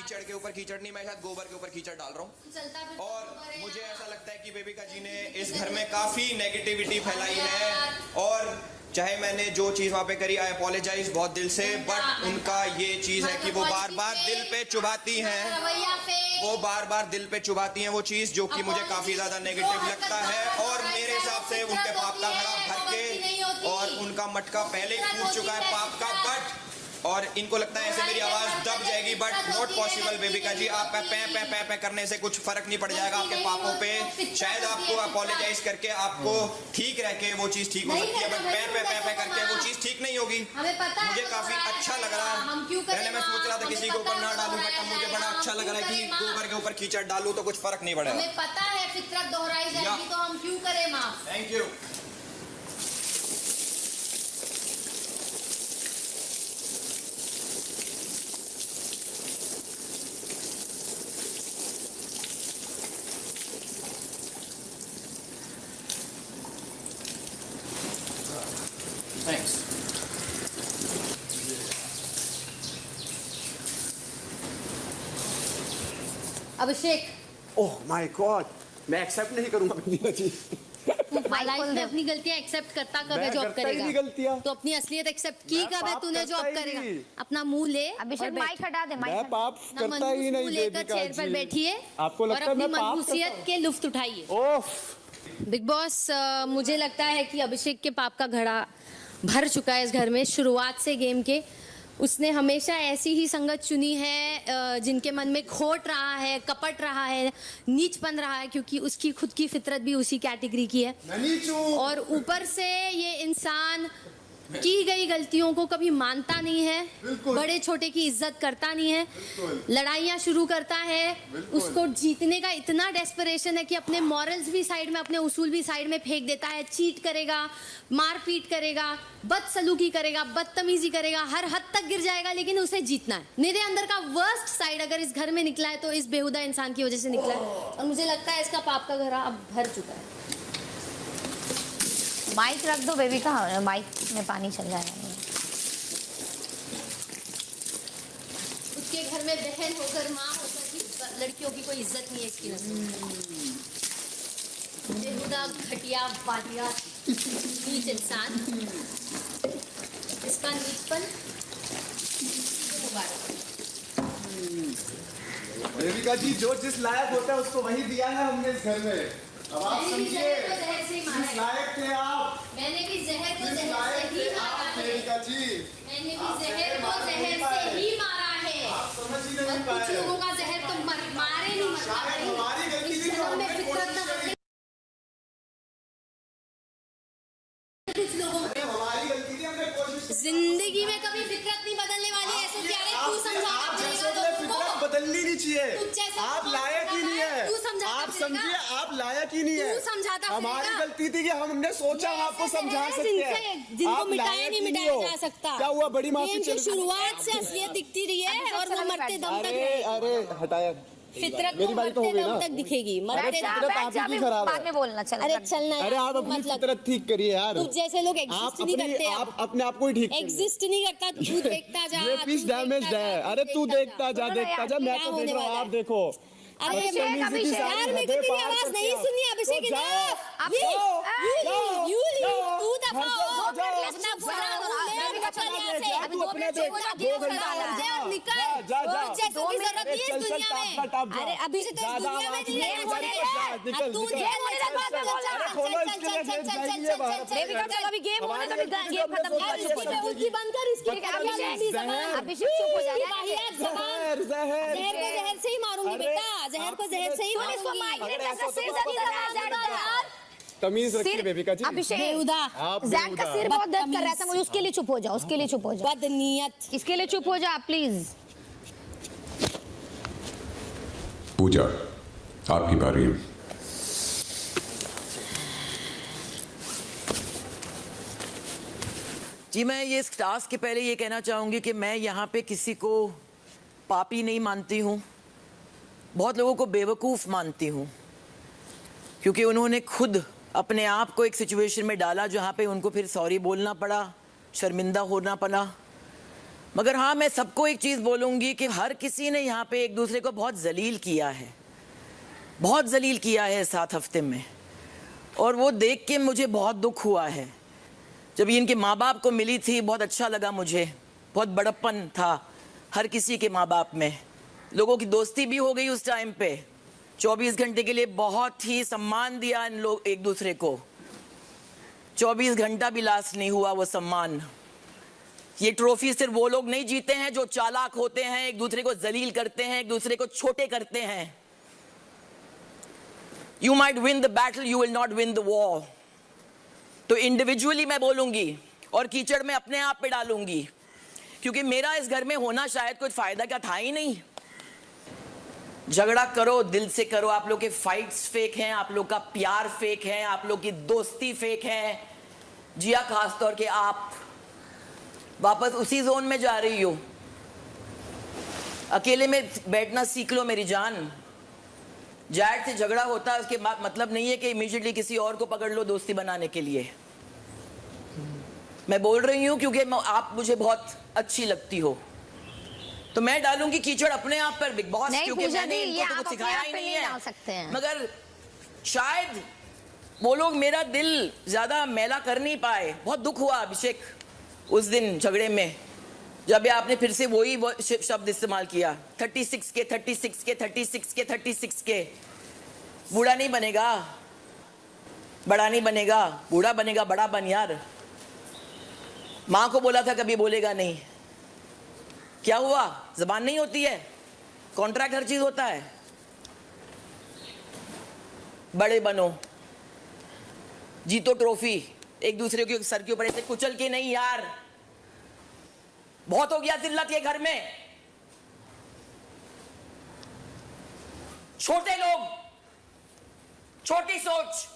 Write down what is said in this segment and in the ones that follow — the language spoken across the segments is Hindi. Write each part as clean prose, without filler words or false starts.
कीचड़ के ऊपर कीचड़ नहीं, मैं शायद गोबर के ऊपर कीचड़ डाल रहा हूँ। और मुझे ऐसा लगता है कि बेबिका जी ने इस घर में काफ़ी नेगेटिविटी फैलाई है, और चाहे मैंने जो चीज़ वहाँ पे करी, आई अपोलोजाइज बहुत दिल से, बट उनका ये चीज़ है कि वो बार बार दिल पे चुभाती हैं, वो बार बार दिल पे चुभाती हैं वो चीज़, जो कि मुझे काफ़ी ज़्यादा नेगेटिव लगता है। और मेरे हिसाब से उनके पाप का घड़ा भर के, और उनका मटका पहले ही फूट चुका है पाप का, बट और इनको लगता है ऐसे मेरी आवाज़ दब जाएगी, बट नॉट पॉसिबल बेबिका जी। आप पै करने से कुछ फर्क नहीं पड़ जाएगा आपके पापों पे। शायद आपको अपोलोजाइज करके आपको ठीक रह के वो चीज़ ठीक हो सकती है, बट पै करके वो चीज़ ठीक नहीं होगी। मुझे काफ़ी अच्छा लग रहा है, पहले मैं सोच रहा था किसी के ऊपर ना डालूं, बट मुझे बड़ा अच्छा लग रहा है कि गोबर के ऊपर कीचड़ डालूं तो कुछ फर्क नहीं पड़ेगा। हमें पता है फितरत दोहराई जाएगी, तो हम क्यों करें माफ। Thank you. Thanks. Abhishek, oh my God, मैं एक्सेप्ट नहीं करूंगा बेबिका जी। लाइफ में अपनी गलतियां एक्सेप्ट करता कब है, जॉब करेगा गलतियां तो अपनी असलियत एक्सेप्ट की कब है तूने, जॉब करेगा। अपना मुंह ले, अभिषेक माइक हटा दे, मैं माइक पाप करता ही नहीं लेकर बेबिका चेयर पर जी। बैठिए आपको और लगता है अपनी मैं पाप मनहूसियत के लुफ्त उठाइए। ओह बिग बॉस, मुझे लगता है कि अभिषेक के पाप का घड़ा भर चुका है इस घर में। शुरुआत से गेम के उसने हमेशा ऐसी ही संगत चुनी है जिनके मन में खोट रहा है, कपट रहा है, नीचपन रहा है, क्योंकि उसकी खुद की फितरत भी उसी कैटेगरी की है। और ऊपर से ये इंसान की गई गलतियों को कभी मानता नहीं है, बड़े छोटे की इज्जत करता नहीं है, लड़ाइयाँ शुरू करता है, उसको जीतने का इतना डेस्परेशन है कि अपने मॉरल्स भी साइड में, अपने उसूल भी साइड में फेंक देता है। चीट करेगा, मारपीट करेगा, बदसलूकी करेगा, बदतमीजी करेगा, हर हद तक गिर जाएगा, लेकिन उसे जीतना है। मेरे अंदर का वर्स्ट साइड अगर इस घर में निकला है तो इस बेहुदा इंसान की वजह से निकला है, और मुझे लगता है इसका पाप का घड़ा अब भर चुका है। माइक रख दो बेबिका, माइक में पानी चल रहा है। उसके घर में बहन होकर, माँ होकर भी लड़कियों की कोई इज्जत नहीं है इसकी नस्ल में। बेहुदा, घटिया, वाहिया, नीच इंसान, इसका नीचपन मुबारक। बेबिका जी, जो जिस लायक होता है उसको वही दिया है हमने इस घर में। अब आप समझिए, किस लायक थे आप। मैंने भी जहर को जहर से ही मारा है बेबिका जी, मैंने भी जहर को जहर से ही मारा है। आप समझ ही नहीं और पाए। कुछ लोगों का जहर तो मारे नहीं मरता शायद भाई। हमारी गलती इस थी कि जन्म में हमने फितरत ना कोशिश करी। कुछ लोगों अरे हमारी गलती थी, हमने कोशिश। जिंदगी में कभी फितरत नहीं बदलने वाली। ऐसे क्या है, तू समझा आप कर जैसे देगा अपने लोगों फितरत को। बदलनी नहीं चाहिए। तू जैसा आप तू लायक ही नहीं है। तू समझा आप कर समझिए, देगा। आप लायक ही नहीं है। तू समझाता हमारी फिरेगा। गलती थी कि हमने सोचा हम आपको समझा सकते हैं। जिनको आप मिटाया लायक नहीं ही मिटाया हो। जा सकता। क्या हुआ, बड़ी माफी गेम चल की शुरुआत से असलियत दिखती रही है और वो मरते दम तक अरे रहेगी। अरे हटाया, फितरत मेरी तो बारी तो हो मरते गई दम ना। तक दिखेगी। मरते अरे दम फितरत आप ही की खराब बाद में है। बोलना, चल अरे चलना अरे आप अपनी मतलब फितरत ठीक करिए यार। तू जैसे लोग आप एग्जिस्ट नहीं अपनी, करते। आप अपने आप को ही ठीक करिए। एग्जिस्ट नहीं करता, तू देखता जा। ये पीस तू डैमेज देखता है। जा, अरे तू देखता जा, सुनो देखता जा, मैं तो क्या देख रहा हूँ, होने आप वाला देखो। अरे अभिषेक, यार, मेरे को तेरी आवाज नहीं सुननी। अभिषेक तो जाओ, इधर तू दफा हो। अपना बुरा बोल दे, निकल यहाँ से। तू अपने दे, 2 घंटा और दे और निकल। जा जा, जैसे की जरूरत नहीं है इस दुनिया में। अरे अभी से तो इस दुनिया में नहीं रहना चाहिए। अब तू निकल, जेल में बात में बोल अरे खोलो इसके लिए गेट जाइए बाहर। बेबिका चल, अभी गेम होने दो, गेम खत्म हो यार इसकी बेवकूफी बंद कर। इसकी अभिषेक चुप हो जा। वाहियात जबान। जहर जहर को जहर से ही मारूंगी बेटा, जहर को जहर से ही तमीज रखिए बेबिका जी। अभिषेक, आप जैक का सिर बहुत दर्द कर रहा था मुझे, उसके लिए चुप हो जाओ, उसके लिए चुप हो जाओ, बदनीयत। इसके लिए चुप हो जा प्लीज। पूजा, आपकी बारी है। जी, मैं ये इस टास्क के पहले ये कहना चाहूँगी कि मैं यहाँ पे किसी को पापी नहीं मानती हूँ, बहुत लोगों को बेवकूफ़ मानती हूँ, क्योंकि उन्होंने खुद अपने आप को एक सिचुएशन में डाला जहाँ पे उनको फिर सॉरी बोलना पड़ा, शर्मिंदा होना पड़ा। मगर हाँ, मैं सबको एक चीज़ बोलूँगी कि हर किसी ने यहाँ पे एक दूसरे को बहुत जलील किया है, बहुत जलील किया है 7 हफ्ते में। और वो देख के मुझे बहुत दुख हुआ है। जब ये इनके माँ बाप को मिली थी, बहुत अच्छा लगा मुझे, बहुत बड़प्पन था हर किसी के माँ बाप में। लोगों की दोस्ती भी हो गई उस टाइम पे। 24 घंटे के लिए बहुत ही सम्मान दिया इन लोग एक दूसरे को। 24 घंटा भी लास्ट नहीं हुआ वो सम्मान। ये ट्रॉफी सिर्फ वो लोग नहीं जीते हैं जो चालाक होते हैं, एक दूसरे को जलील करते हैं, एक दूसरे को छोटे करते हैं। You might win the battle, you will not win the war. तो इंडिविजुअली मैं बोलूंगी और कीचड़ में अपने आप पे डालूंगी, क्योंकि मेरा इस घर में होना शायद कोई फायदा क्या था ही नहीं। झगड़ा करो, दिल से करो। आप लोग के फाइट्स फेक हैं, आप लोग का प्यार फेक है, आप लोग की दोस्ती फेक है। जिया खास तौर के आप वापस उसी जोन में जा रही हो। अकेले में बैठना सीख लो मेरी जान। जैड से झगड़ा होता है उसके मतलब नहीं है कि इमीडिएटली किसी और को पकड़ लो दोस्ती बनाने के लिए। मैं बोल रही हूं क्योंकि आप मुझे बहुत अच्छी लगती हो, तो मैं डालूंगी कीचड़ अपने आप पर बिग बॉस, क्योंकि मैंने इनको तो कुछ सिखाया ही नहीं है। मगर शायद वो लोग मेरा दिल ज्यादा मैला कर नहीं पाए। बहुत दुख हुआ अभिषेक उस दिन झगड़े में, जब आपने फिर से वही शब्द इस्तेमाल किया, 36 के 36 के 36 के 36 के। बूढ़ा नहीं बनेगा, बड़ा नहीं बनेगा, बूढ़ा बनेगा, बड़ा बन यार। माँ को बोला था कभी बोलेगा नहीं, क्या हुआ? जबान नहीं होती है? कॉन्ट्रैक्ट हर चीज होता है। बड़े बनो, जीतो ट्रॉफी, एक दूसरे के सर के ऊपर ऐसे कुचल के नहीं यार। बहुत हो गया जिल्लत ये घर में। छोटे लोग, छोटी सोच।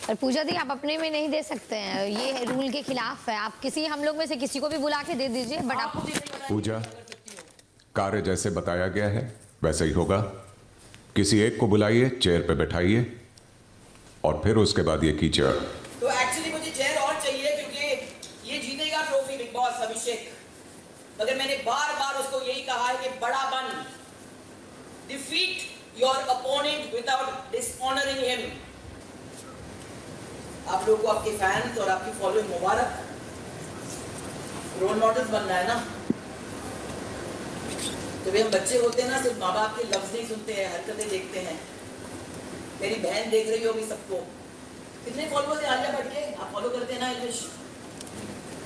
पर पूजा दी, आप अपने में नहीं दे सकते हैं, ये रूल के खिलाफ है। आप किसी हम लोग में से किसी को भी बुला के दे दीजिए, बट आप पूजा, कार्य जैसे बताया गया है वैसे ही होगा। किसी एक को बुलाइए, चेयर पे बैठाइए और फिर उसके बाद ये कीचड़। तो एक्चुअली मुझे चेयर और चाहिए, क्योंकि ये जीतेगा ट्रॉफी बिग बॉस अभिषेक। मगर मैंने बार बार उसको यही कहा है कि बड़ा बन, defeat your opponent without dishonouring him. आप लोगों को आपके फैंस और आपकी फॉलोइंग मुबारक। रोल मॉडल्स बनना है ना। जब हम बच्चे होते हैं ना, सिर्फ माँ बाप के लफ्ज नहीं सुनते हैं, हरकतें देखते हैं। मेरी बहन देख रही होगी सबको। कितने फॉलोअर्स हैं आलिया भट्ट के? आप फॉलो करते हैं ना English?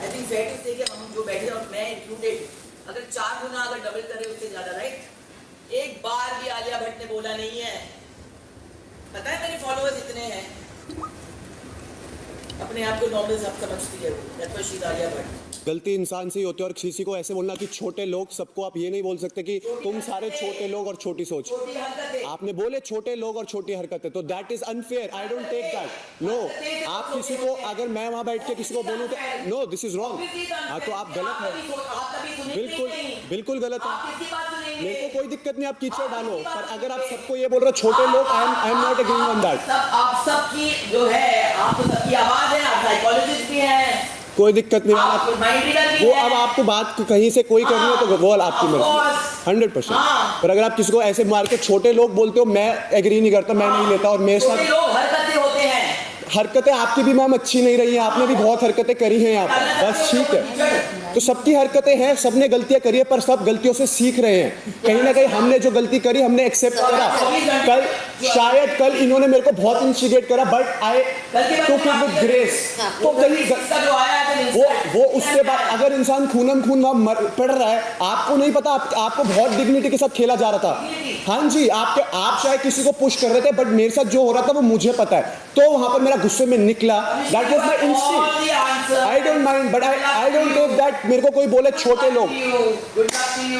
I think fair to say कि हम जो बैठे और मैं इंक्लूडेड, अगर 4 गुना अगर डबल करें उससे ज्यादा, राइट? एक बार भी आलिया भट्ट ने बोला नहीं है। पता है मेरे फॉलोअर्स इतने हैं। अपने आप को नॉर्मल सब समझती है वो। That's why she is Alia Bhatt. गलती इंसान से ही होती है, और किसी को ऐसे बोलना कि छोटे लोग, सबको आप ये नहीं बोल सकते कि तुम सारे छोटे लोग और छोटी सोच। आपने बोले छोटे लोग और छोटी हरकतें, तो that is unfair. I don't take that. No, आप किसी को, अगर मैं वहां बैठ के किसी को बोलूं तो नो, दिस इज रॉन्ग। तो आप गलत है, बिल्कुल बिल्कुल गलत है। मेरे को कोई दिक्कत नहीं, आप कीचड़ डालो, पर अगर आप सबको ये बोल रहे हो छोटे लोग, I am not agreeing on that. आप सबकी जो है, आप तो सबकी आवाज है, आप साइकोलॉजिस्ट भी हैं, कोई दिक्कत नहीं। आप वो, अब आपको बात कहीं से कोई करनी है तो वो आपकी मर्जी, 100%। पर अगर आप किसी को ऐसे मार के छोटे लोग बोलते हो, मैं एग्री नहीं करता, मैं नहीं लेता। और मेरे साथ हरकतें होते हैं। हरकतें आपकी भी मैम अच्छी नहीं रही हैं, आपने भी बहुत हरकतें करी हैं यहाँ पर, बस ठीक है। तो सबकी हरकतें हैं, सबने गलतियां करी है, पर सब गलतियों से सीख रहे हैं। कहीं ना कहीं हमने जो गलती करी हमने एक्सेप्ट करा। कल शायद कल इन्होंने मेरे को बहुत इंस्टिगेट करा, but I took it with grace. तो कहीं वो उसके बाद अगर इंसान खूनम खून वहां पड़ रहा है, आपको नहीं पता, आपको बहुत डिग्निटी के साथ खेला जा रहा था। हाँ जी, आप शायद किसी को पुश कर रहे थे, बट मेरे साथ जो हो रहा था वो मुझे पता है। तो वहां पर मेरा गुस्से में निकला, that was my instinct. I don't mind, but I don't take that. मेरे को कोई बोले छोटे लोग,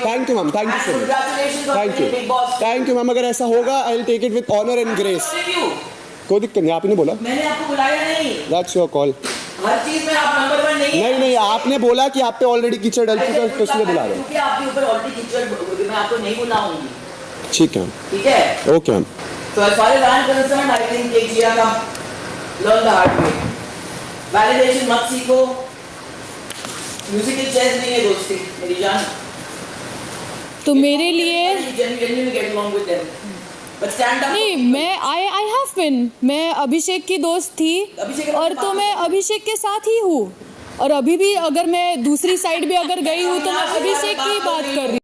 thank you ma'am, thank you so much, thank you ma'am. अगर ऐसा होगा I will take it with honour and grace. कोई दिक्कत नहीं, आपने बोला, मैंने आपको बुलाया नहीं। That's your call. हर चीज में आप नंबर 1 नहीं है। नहीं, आपने बोला कि आप पे ऑलरेडी कीचड़ डल चुका है, तो इसलिए बुला रहे हैं। क्योंकि आपके ऊपर ऑलरेडी कीचड़, मैं आपको नहीं बुलाऊंगी। ठीक है, ठीक है, okay ma'am. So as far as I am concerned, I think एक जिया का learn the hard way. Validation मत सीखो, म्यूजिकल चेयर्स नहीं है दोस्ती मेरी जान। तो मेरे लिए genuinely get along with them. But stand up. नहीं, मैं आई हैव बिन, मैं अभिषेक की दोस्त थी अभिषेक और तो मैं अभिषेक के साथ ही हूँ, और अभी भी अगर मैं दूसरी साइड भी अगर गई हूँ तो मैं अभिषेक की बात कर रही हूँ।